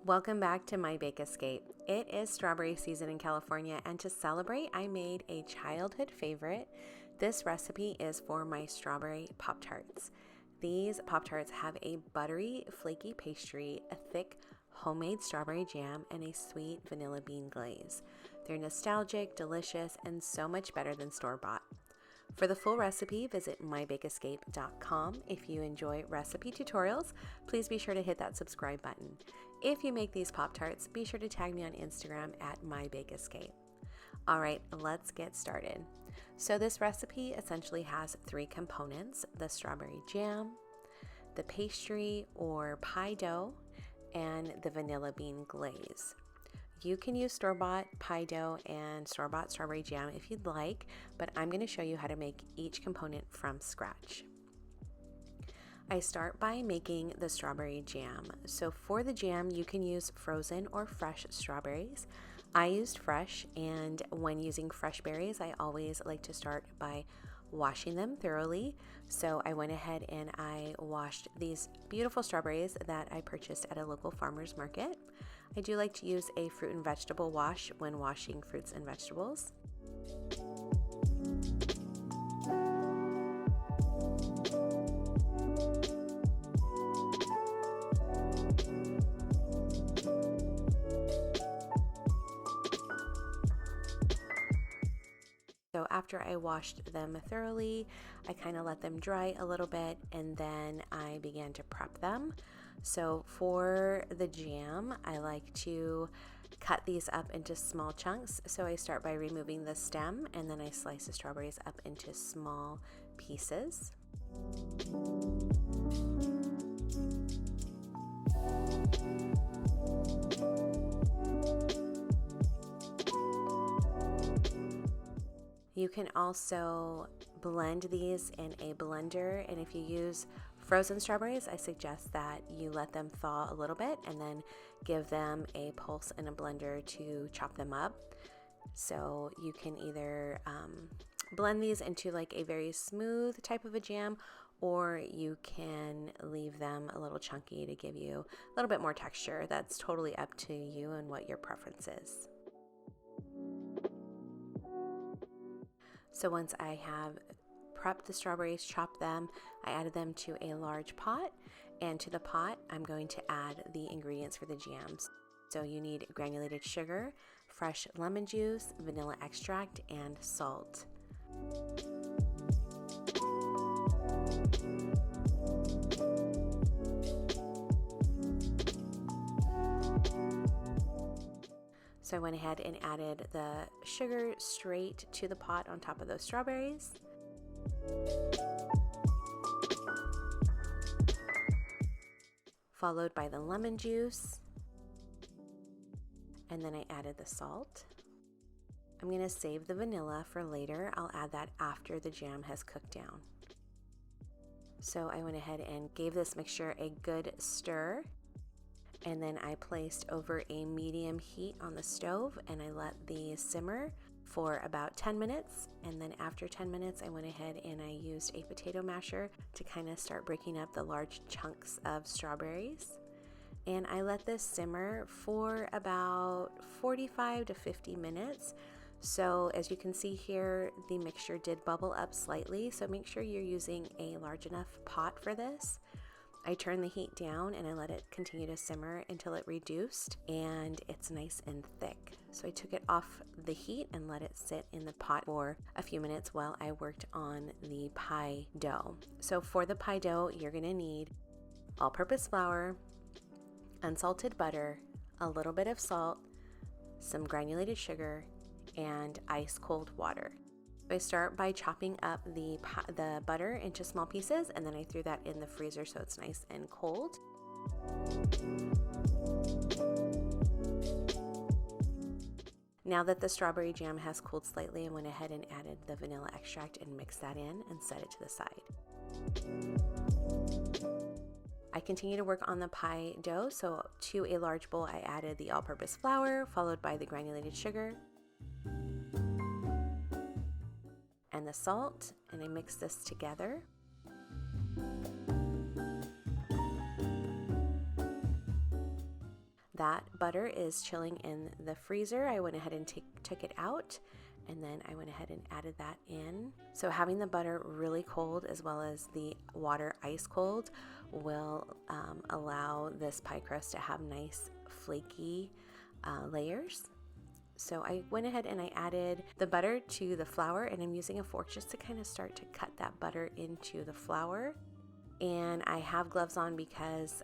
Welcome back to My Bake Escape. It is strawberry season in California, and to celebrate, I made a childhood favorite. This recipe is for my Strawberry Pop Tarts. These Pop Tarts have a buttery, flaky pastry, a thick homemade strawberry jam, and a sweet vanilla bean glaze. They're nostalgic, delicious, and so much better than store-bought. For the full recipe, visit mybakeescape.com. If you enjoy recipe tutorials, please be sure to hit that subscribe button. If you make these Pop-Tarts, be sure to tag me on Instagram at mybakeescape. All right, let's get started. So this recipe essentially has three components: the strawberry jam, the pastry or pie dough, and the vanilla bean glaze. You can use store-bought pie dough and store-bought strawberry jam if you'd like, but I'm going to show you how to make each component from scratch. I start by making the strawberry jam. So for the jam, you can use frozen or fresh strawberries. I used fresh, and when using fresh berries, I always like to start by washing them thoroughly. So I went ahead and I washed these beautiful strawberries that I purchased at a local farmer's market. I do like to use a fruit and vegetable wash when washing fruits and vegetables. So after I washed them thoroughly, I kind of let them dry a little bit, and then I began to prep them. So for the jam, I like to cut these up into small chunks. So I start by removing the stem, and then I slice the strawberries up into small pieces. You can also blend these in a blender, and if you use frozen strawberries, I suggest that you let them thaw a little bit and then give them a pulse in a blender to chop them up. So you can either blend these into like a very smooth type of a jam, or you can leave them a little chunky to give you a little bit more texture. That's totally up to you and what your preference is. So once I have prepped the strawberries, chopped them, I added them to a large pot, and to the pot I'm going to add the ingredients for the jams. So you need granulated sugar, fresh lemon juice, vanilla extract, and salt. So I went ahead and added the sugar straight to the pot on top of those strawberries. Followed by the lemon juice. And then I added the salt. I'm going to save the vanilla for later. I'll add that after the jam has cooked down. So I went ahead and gave this mixture a good stir. And then I placed over a medium heat on the stove, and I let these simmer for about 10 minutes. And then after 10 minutes, I went ahead and I used a potato masher to kind of start breaking up the large chunks of strawberries. And I let this simmer for about 45 to 50 minutes. So as you can see here, the mixture did bubble up slightly. So make sure you're using a large enough pot for this. I turned the heat down and I let it continue to simmer until it reduced and it's nice and thick. So I took it off the heat and let it sit in the pot for a few minutes while I worked on the pie dough. So for the pie dough, you're gonna need all-purpose flour, unsalted butter, a little bit of salt, some granulated sugar, and ice cold water. I start by chopping up the butter into small pieces, and then I threw that in the freezer so it's nice and cold. Now that the strawberry jam has cooled slightly, I went ahead and added the vanilla extract and mixed that in and set it to the side. I continue to work on the pie dough, so to a large bowl I added the all-purpose flour, followed by the granulated sugar and the salt, and I mix this together. That butter is chilling in the freezer. I went ahead and took it out, and then I went ahead and added that in. So having the butter really cold as well as the water ice cold will allow this pie crust to have nice flaky layers. So I went ahead and I added the butter to the flour, and I'm using a fork just to kind of start to cut that butter into the flour. And I have gloves on because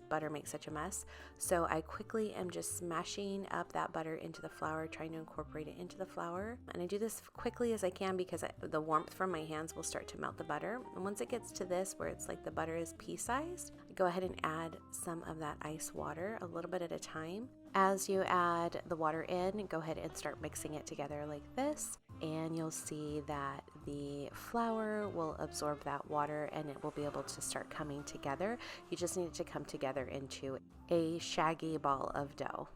butter makes such a mess. So I quickly am just smashing up that butter into the flour, trying to incorporate it into the flour. And I do this quickly as I can because the warmth from my hands will start to melt the butter. And once it gets to this where it's like the butter is pea-sized, I go ahead and add some of that ice water a little bit at a time. As you add the water in, go ahead and start mixing it together like this. And you'll see that the flour will absorb that water and it will be able to start coming together. You just need it to come together into a shaggy ball of dough.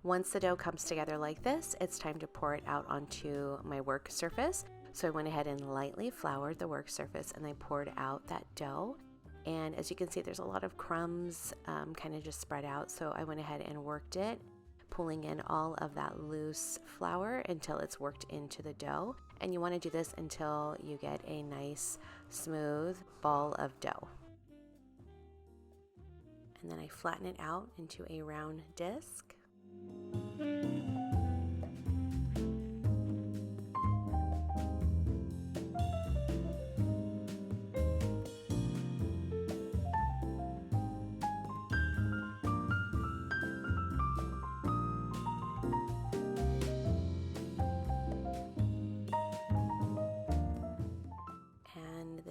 Once the dough comes together like this, it's time to pour it out onto my work surface. So I went ahead and lightly floured the work surface and I poured out that dough. And as you can see, there's a lot of crumbs kind of just spread out. So I went ahead and worked it, pulling in all of that loose flour until it's worked into the dough. And you want to do this until you get a nice smooth ball of dough. And then I flatten it out into a round disc.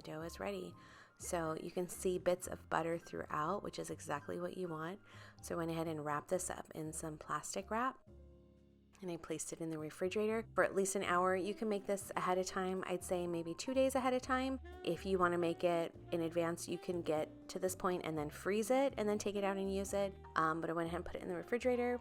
Dough is ready. So you can see bits of butter throughout, which is exactly what you want. So I went ahead and wrapped this up in some plastic wrap and I placed it in the refrigerator for at least an hour. You can make this ahead of time. I'd say maybe 2 days ahead of time. If you want to make it in advance, you can get to this point and then freeze it and then take it out and use it. But I went ahead and put it in the refrigerator.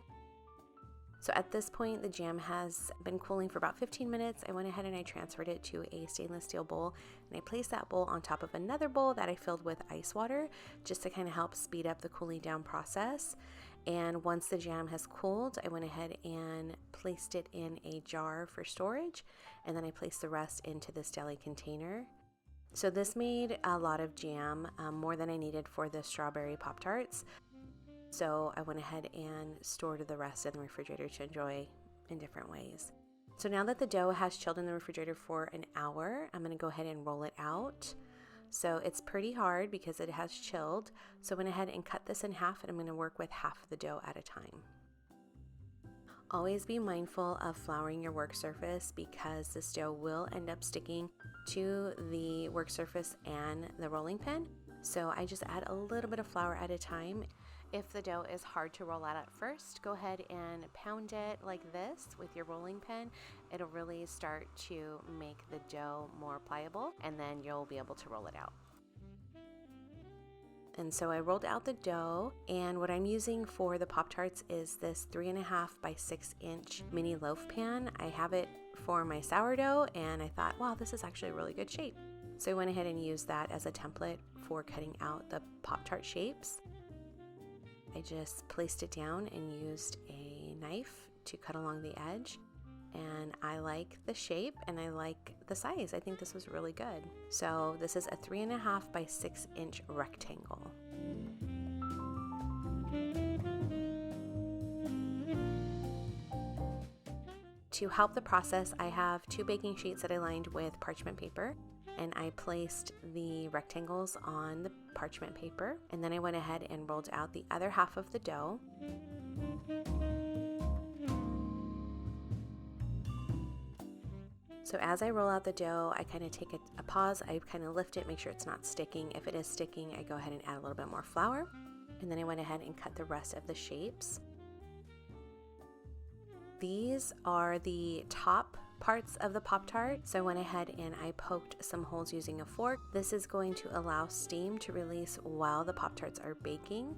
So at this point, the jam has been cooling for about 15 minutes. I went ahead and I transferred it to a stainless steel bowl, and I placed that bowl on top of another bowl that I filled with ice water just to kind of help speed up the cooling down process. And once the jam has cooled, I went ahead and placed it in a jar for storage, and then I placed the rest into this deli container. So this made a lot of jam, more than I needed for the Strawberry Pop Tarts. So I went ahead and stored the rest in the refrigerator to enjoy in different ways. So now that the dough has chilled in the refrigerator for an hour, I'm going to go ahead and roll it out. So it's pretty hard because it has chilled. So I went ahead and cut this in half, and I'm going to work with half of the dough at a time. Always be mindful of flouring your work surface because this dough will end up sticking to the work surface and the rolling pin. So I just add a little bit of flour at a time. If the dough is hard to roll out at first, go ahead and pound it like this with your rolling pin. It'll really start to make the dough more pliable, and then you'll be able to roll it out. And so I rolled out the dough, and what I'm using for the Pop-Tarts is this 3.5 by 6 inch mini loaf pan. I have it for my sourdough, and I thought, wow, this is actually a really good shape. So I went ahead and used that as a template for cutting out the Pop-Tart shapes. I just placed it down and used a knife to cut along the edge, and I like the shape and I like the size. I think this was really good. So this is a 3.5 by 6 inch rectangle. To help the process, I have 2 baking sheets that I lined with parchment paper, and I placed the rectangles on the parchment paper, and then I went ahead and rolled out the other half of the dough. So as I roll out the dough, I kind of take a pause, I kind of lift it, make sure it's not sticking. If it is sticking, I go ahead and add a little bit more flour, and then I went ahead and cut the rest of the shapes. These are the top parts of the Pop-Tart, so I went ahead and I poked some holes using a fork. This is going to allow steam to release while the Pop-Tarts are baking.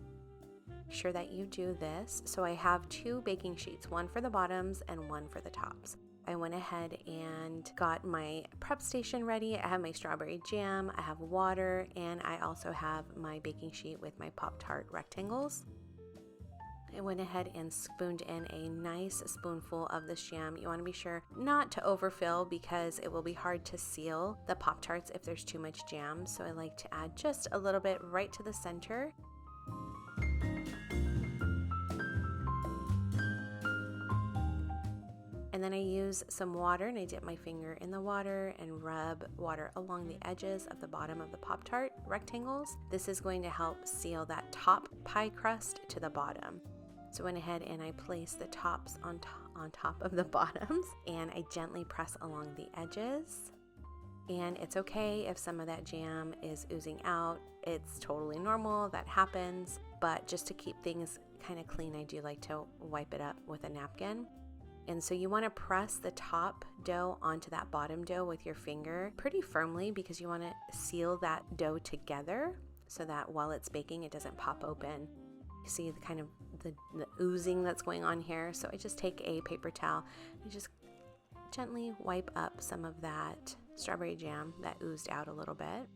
Make sure that you do this. So I have 2 baking sheets, one for the bottoms and one for the tops. I went ahead and got my prep station ready. I have my strawberry jam, I have water, and I also have my baking sheet with my Pop-Tart rectangles. I went ahead and spooned in a nice spoonful of this jam. You want to be sure not to overfill because it will be hard to seal the Pop-Tarts if there's too much jam. So I like to add just a little bit right to the center. And then I use some water and I dip my finger in the water and rub water along the edges of the bottom of the Pop-Tart rectangles. This is going to help seal that top pie crust to the bottom. So I went ahead and I placed the tops on top of the bottoms and I gently press along the edges. And it's okay if some of that jam is oozing out. It's totally normal, that happens. But just to keep things kind of clean, I do like to wipe it up with a napkin. And so you want to press the top dough onto that bottom dough with your finger pretty firmly because you want to seal that dough together so that while it's baking, it doesn't pop open. You see the kind of the oozing that's going on here. So I just take a paper towel and just gently wipe up some of that strawberry jam that oozed out a little bit.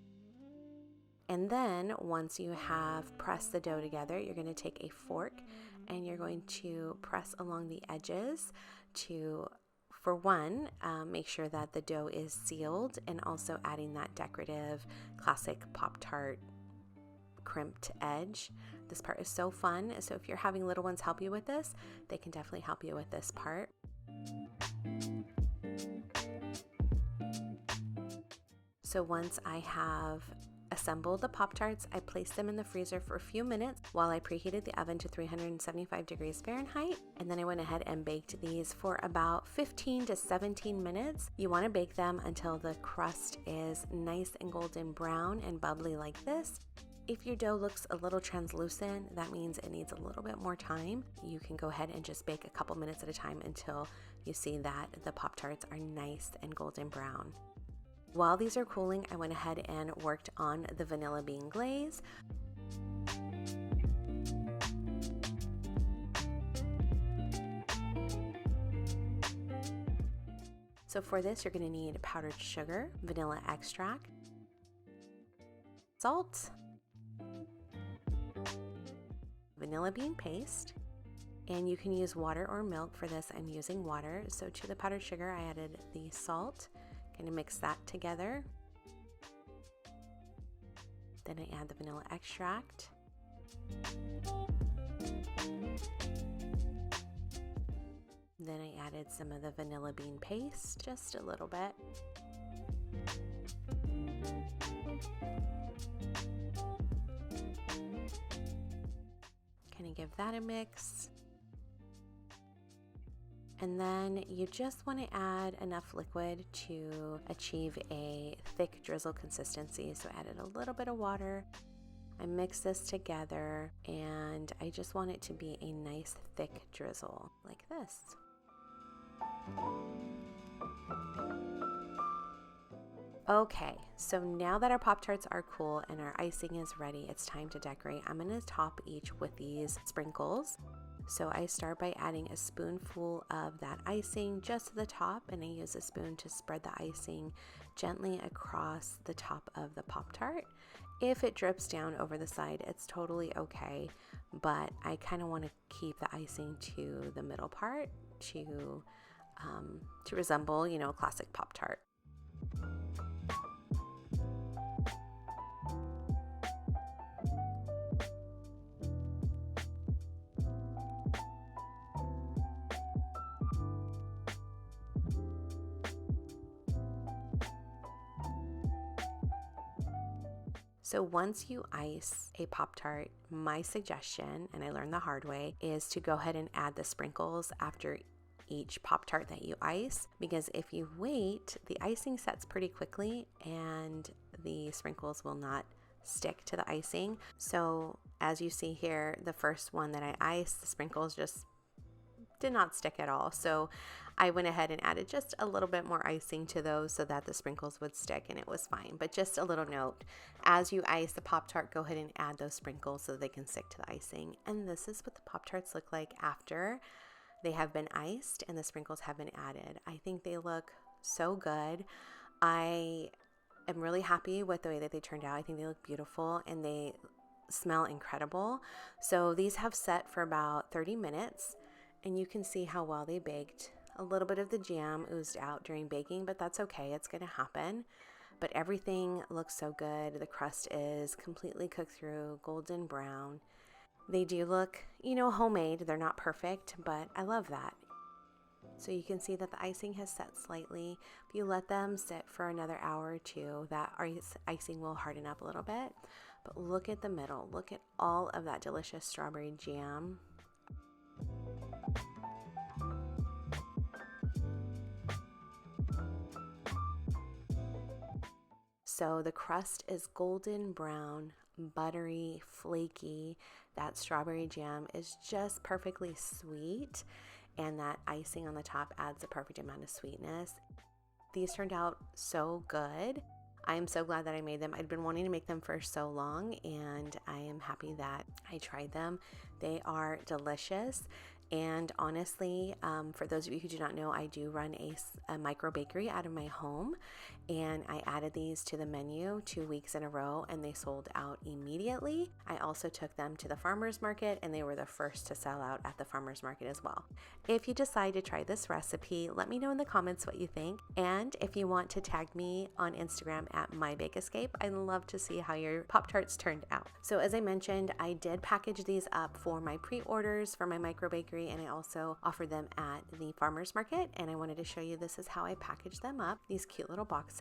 And then once you have pressed the dough together, you're going to take a fork and you're going to press along the edges to, for one, make sure that the dough is sealed, and also adding that decorative classic Pop-Tart crimped edge. This part is so fun. So if you're having little ones help you with this, they can definitely help you with this part. So once I have assembled the Pop-Tarts, I placed them in the freezer for a few minutes while I preheated the oven to 375 degrees Fahrenheit. And then I went ahead and baked these for about 15 to 17 minutes. You want to bake them until the crust is nice and golden brown and bubbly like this. If your dough looks a little translucent, that means it needs a little bit more time. You can go ahead and just bake a couple minutes at a time until you see that the Pop-Tarts are nice and golden brown. While these are cooling, I went ahead and worked on the vanilla bean glaze. So for this, you're going to need powdered sugar, vanilla extract, salt, vanilla bean paste, and you can use water or milk. For this, I'm using water. So to the powdered sugar, I added the salt. Going to mix that together. Then I add the vanilla extract. Then I added some of the vanilla bean paste, just a little bit. Kind of give that a mix. And then you just want to add enough liquid to achieve a thick drizzle consistency. So I added a little bit of water. I mix this together and I just want it to be a nice thick drizzle like this. Okay, so now that our Pop-Tarts are cool and our icing is ready, it's time to decorate. I'm going to top each with these sprinkles. So I start by adding a spoonful of that icing just to the top, and I use a spoon to spread the icing gently across the top of the Pop-Tart. If it drips down over the side, it's totally okay, but I kind of want to keep the icing to the middle part to resemble, you know, a classic Pop-Tart. So once you ice a Pop-Tart, my suggestion, and I learned the hard way, is to go ahead and add the sprinkles after each Pop-Tart that you ice, because if you wait, the icing sets pretty quickly and the sprinkles will not stick to the icing. So as you see here, the first one that I iced, the sprinkles just did not stick at all. So I went ahead and added just a little bit more icing to those so that the sprinkles would stick, and it was fine. But just a little note, as you ice the Pop-Tart, go ahead and add those sprinkles so they can stick to the icing. And this is what the Pop-Tarts look like after They have been iced and the sprinkles have been added. I think they look so good. I am really happy with the way that they turned out. I think they look beautiful and they smell incredible. So these have set for about 30 minutes and you can see how well they baked. A little bit of the jam oozed out during baking, but that's okay. It's going to happen. But everything looks so good. The crust is completely cooked through, golden brown. They do look, homemade. They're not perfect, but I love that. So you can see that the icing has set slightly. If you let them sit for another hour or two, that icing will harden up a little bit. But look at the middle. Look at all of that delicious strawberry jam. So the crust is golden brown, buttery, flaky. That strawberry jam is just perfectly sweet, and that icing on the top adds a perfect amount of sweetness. These turned out so good. I am so glad that I made them. I'd been wanting to make them for so long, and I am happy that I tried them. They are delicious. And honestly, for those of you who do not know, I do run a micro bakery out of my home, and I added these to the menu 2 weeks in a row and they sold out immediately. I also took them to the farmer's market and they were the first to sell out at the farmer's market as well. If you decide to try this recipe, let me know in the comments what you think. And if you want to tag me on Instagram at MyBakeEscape, I'd love to see how your Pop-Tarts turned out. So as I mentioned, I did package these up for my pre-orders for my micro bakery, and I also offered them at the farmer's market, and I wanted to show you this is how I packaged them up, these cute little boxes.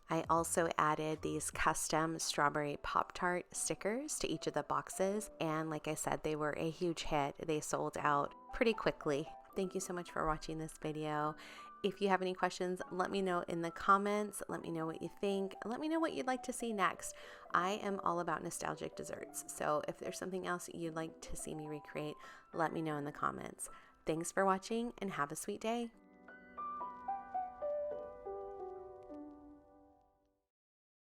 I also added these custom Strawberry Pop Tart stickers to each of the boxes, and like I said, they were a huge hit. They sold out pretty quickly. Thank you so much for watching this video. If you have any questions, let me know in the comments. Let me know what you think. Let me know what you'd like to see next. I am all about nostalgic desserts, so if there's something else you'd like to see me recreate, let me know in the comments. Thanks for watching and have a sweet day.